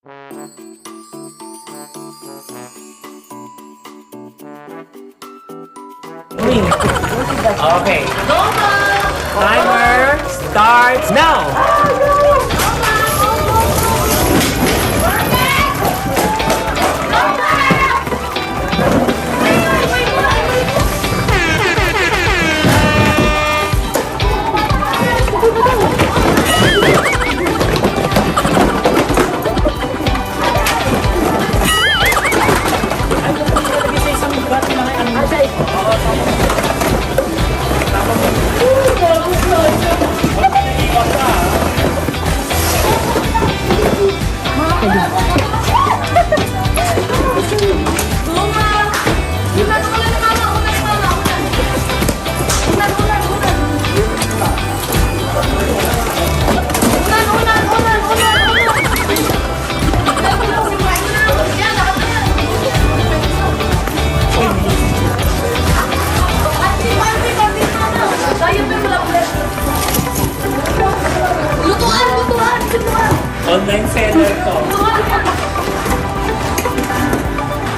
Okay. Timer starts now. Online seller to.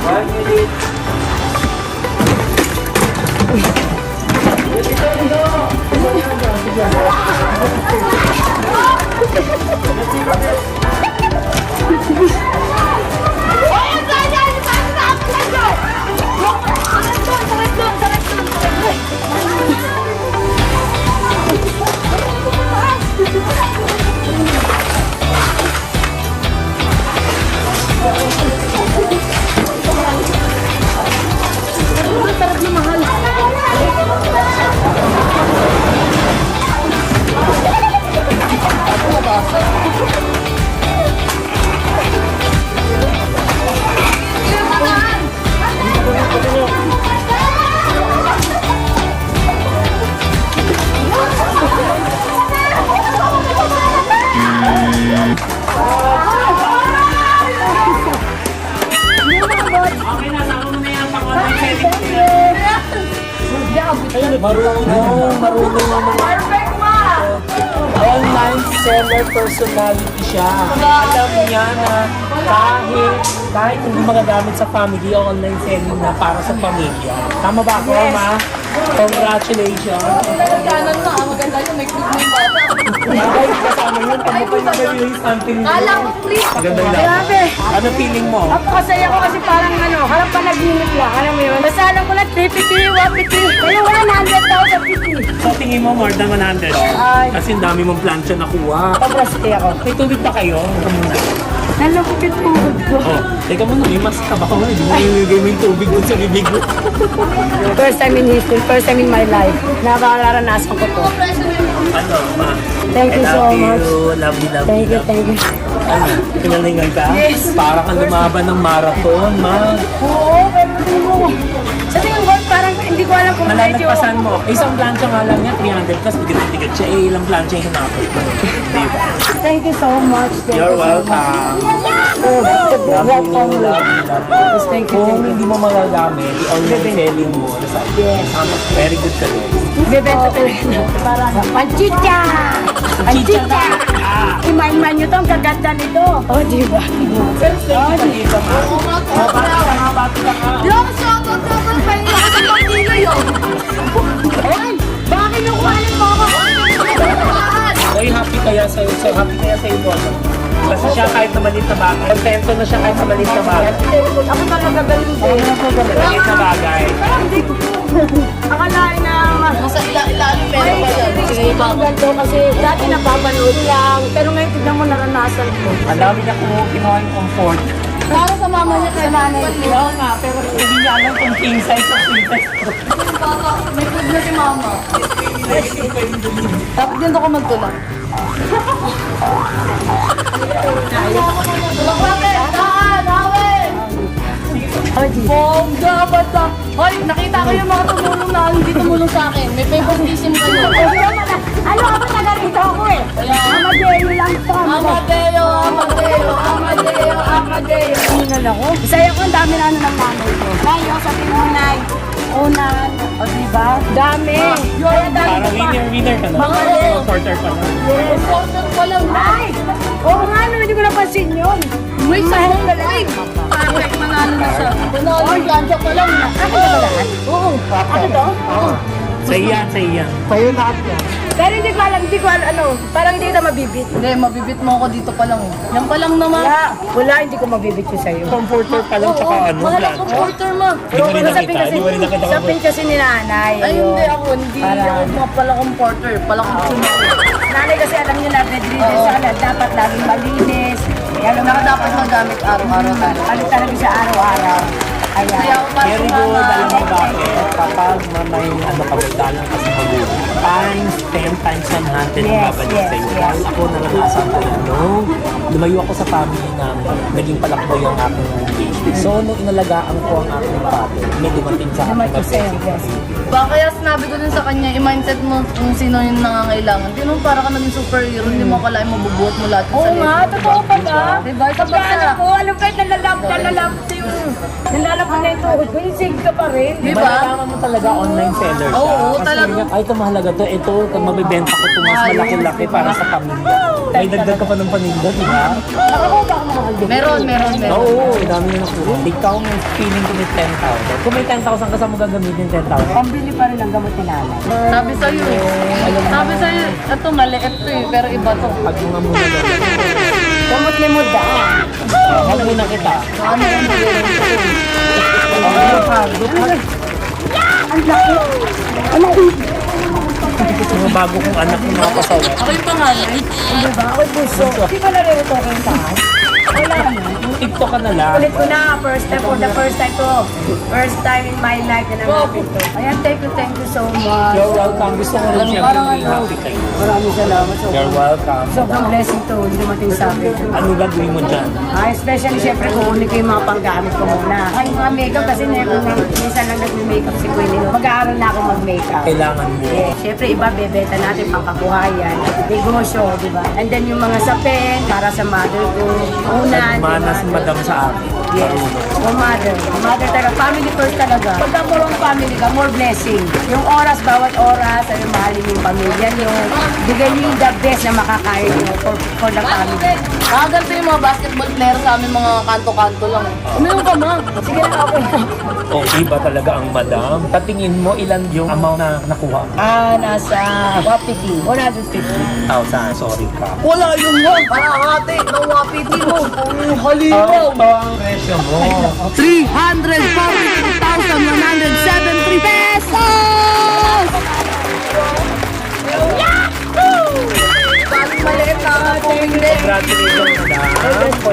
1 minute. Marunong naman. Online seller personality siya. Alam niya na kahit hindi magagamit sa family, online selling na para sa pamilya. Tama ba ako, ma? Congratulations. Ganon na, maganda yung may clip na yung bata. Bagay, kasama yun. Pagkakay na release something new. Kala ko clip. Maganda lang. Grabe. Ano feeling mo? Napakasaya ko kasi parang harap pa nag-init lang. Alam mo yun? Basta alam ko lang, 350, 150. Pero 100,000, 50. So tingin mo more than 100? Ay. Kasi ang dami mong plancha nakuha. Pabrasti ako. May tubig pa kayo? Ito muna. Nalukit yung tubig ko. Oh, teka muna, may mas ka baka mo. Hindi mo ibigay mo yung tubig dun sa bibig mo. First time in history, first time in my life. Napakaranasan ko to. Ano, ma? Thank you so much. Love you, love Thank you. you, thank you. Ano, pinalingan ka? Yes. Para kang lumaban ng marathon, ma. Oo, pero tingin mo. Sa tingin ko, parang hindi ko alam kung medyo... Nalalagpasan mo. Isang plancha nga lang yan, 300 plus, bigat-bigat siya. Ilang plancha yung hinapot mo. Diba? Thank you so much. Thank You're you so much. welcome. Oh, Love you, love you, love you. Yes, thank you. Kung hindi mo magagamit, i-online selling mo. Yes. Very good ka rin. Bebenta talaga. Para sa panchicha! Panchicha! Iman-iman nyo to, ang gaganda nito. Oh, diba? Oh, dito, ma. Bati ka nga. Yung shoutout naman pa yung pamilya yun. Ay, baka kinukuha niyo po ako. Oy, happy kaya sa'yo, boss. Kasi siya kahit na maliit na bagay. Kontento na siya kahit na maliit na bagay. Ako talaga galing din. Maliit na bagay. Akalain na Nasa ilalim meron pa yan. Sige, iba. ganito kasi dati napapanood lang. Pero ngayon tignan mo naranasan ko. Ang dami niya kinuha yung comfort. Para sa mama niya kay nanay ko. Oo nga, pero hindi niya alam kung king size o queen size. May clip na si mama. Dapat din ako magtulak. Tulak natin! Daan! Hawin! Bongga! Ba't lang? Hoy, nakita ko yung mga tumulong na hindi tumulong sa akin. May favoritism kayo. Ano ako taga rito ako eh. Amadeo lang ito. Amadeo! Amadeo! Amadeo! Amadeo! Hingal ako. Isaya ko ang dami na ng nanay ko. Ngayon sa pinunay. Unan. O diba? Dami. Kaya dami Para ko pa. winner ka na. Mga Quarter pa na. Yes. Supporter ko lang. Ay! Oo nga, no, hindi ko napansin yun. Wait, sa'yo na lang. Perfect, manalo na siya. Manalo yung plancha pa lang. Akin na ba lahat? Oo. Ano to? Sa iyan, sa iyan. Sa'yo lahat yan. Pero hindi ko alam, ano, parang hindi na mabibit. Hindi, mabibit mo ako dito pa lang. Yan pa lang naman. Wala, hindi ko mabibit yung sa'yo. Comforter pa lang, tsaka ano, Mahal plancha. ang comforter, ma. Di mo rin nakita, di mo rin nakita Sa pin kasi ni nanay. Ay, ayun. hindi ako. Hindi Para- ako mga pala comforter. Pala comforter. Nanay kasi alam niyo na bedridden Oo. siya na dapat laging malinis. Kaya alam Saka dapat magamit araw-araw tayo. ano talaga siya araw-araw. Kaya Ayan. ako parang Very good, alam mo bakit? Kapag may ano kabagdalan kasi magulo, times 10 times 100 Yes, babalik yes, sa'yo. yes. Tapos ako naranasan ko yun, no? Lumayo ako sa family namin, naging palakbo yung aking engagement. So, nung inalagaan ko ang aking father, may dumating sa akin na Dumating sa'yo, blessing. Ba, kaya sinabi ko din sa kanya, i-mindset mo kung sino yung nangangailangan. Di naman para ka naging superhero, hindi mo akalain mabubuhat mo lahat yung Oo sarili. nga, totoo pa ba? Diba? Ikaw ba Kaya alam ko, alam kahit nalalap na yung tuhod ko, yung sig ka pa rin. Di ba? Malalaman mo talaga online seller siya. Oo, Kasi talaga. niya, ay, ito mahalaga to. Ito, mabibenta ko ito, mas Mahal. malaki-laki para sa pamilya. May dagdag ka pa ng paninda, di ba? Nakakuha ba ako makakalbig? Meron. Oo, dami na nakuha. Ikaw may feeling ko may 10,000. Kung may 10,000 ka, saan mo gagamitin 10,000? Pambili pa rin ang gamot ni nanay. Sabi sa'yo eh. Sabi sa'yo, ito maliit to eh, pero iba to. Pag mga muna gagawin. Gamot ni Muda. Huwag mo na kita. Ano yung magaling sa'yo? Ang laki. Ano? Mga bago kong anak ng mga pasawa. Ako yung pangalan. Hindi ba? Ako'y puso. Di ba narito ko yung taas? Wala naman. TikTok ka na lang. Ulit ko na, first time for the first time to. First time in my life na namin to. Ayan, thank you so much. You're welcome. Gusto ko rin siyempre maging happy kayo. Maraming salamat. You're welcome. Sobrang blessing to, hindi dumating sa akin. Ano gagawin mo dyan? Especially siyempre kukunin ko yung mga panggamit ko muna. Ay, mga makeup kasi minsan lang nag-makeup si Queenie. Mag-aaral na ako mag-makeup. Kailangan mo. Siyempre iba, bebenta natin pangkabuhayan, negosyo, di ba? And then yung mga sapin, para sa mother ko, unan. Nagmanas madam sa akin. Yes. Yung mother. Yung mother talaga. Family first talaga. Pagka more on family ka, more blessing. Yung oras, bawat oras, ay mahalin yung pamilya nyo. Bigyan nyo yung the best na makakain nyo for the family. Ganito yung mga basketball player sa amin, mga kanto-kanto lang. Uminom ka, ma. Sige na ako. O, iba talaga ang madam. Patingin mo ilan yung amount na nakuha. Nasa 150. 150. 1,000. Sorry ka. Wala yung mo. Parahati ng wapiti mo. Ang halimaw. Ito ang presyo mo. 342,173 pesos! Bakit maliit na ako hindi? Congratulations, madam.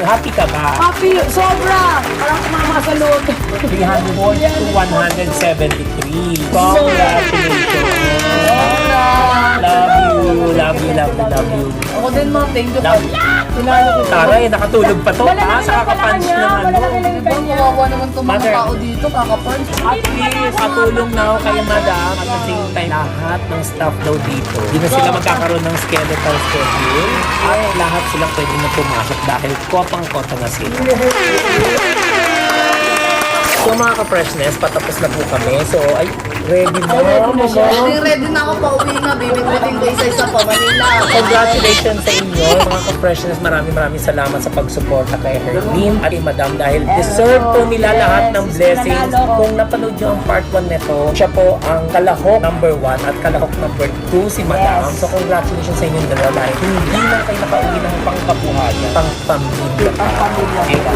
Happy ka ba? Happy, sobra. Parang mamasalot. 340 to 173. Congratulations. Love you, love you, love you, love you. Ako din, ma. Thank you. Love you. Tinalo ko. Taray, nakatulog pa to. Malalaki Sa kakapunch ng ano. Malalaki lang yung Diba, kanya. kawawa naman itong mga Mother. tao dito, kakapunch. At least, katulong na ako kay madam. At the same time, lahat ng staff daw dito. Hindi na sila magkakaroon ng skeletal schedule. At lahat sila pwede na pumasok dahil kopang-kota na sila. So mga ka-freshness, patapos na po kami. So, ay, ready na. Ready na ako pa uwi na, bibit-bitin ko isa-isa pa Manila. Congratulations sa inyo, mga ka-freshness. Maraming salamat sa pagsuporta kay Herlene at kay Madam dahil deserve po nila lahat ng blessings. Kung napanood nyo ang part 1 nito, siya po ang kalahok number 1 at kalahok number 2 si Madam. Yes. So congratulations sa inyong dalawa dahil hindi lang kayo nakauwi ng pangkabuhayan, pang-pamilya. Pamilya. Diba?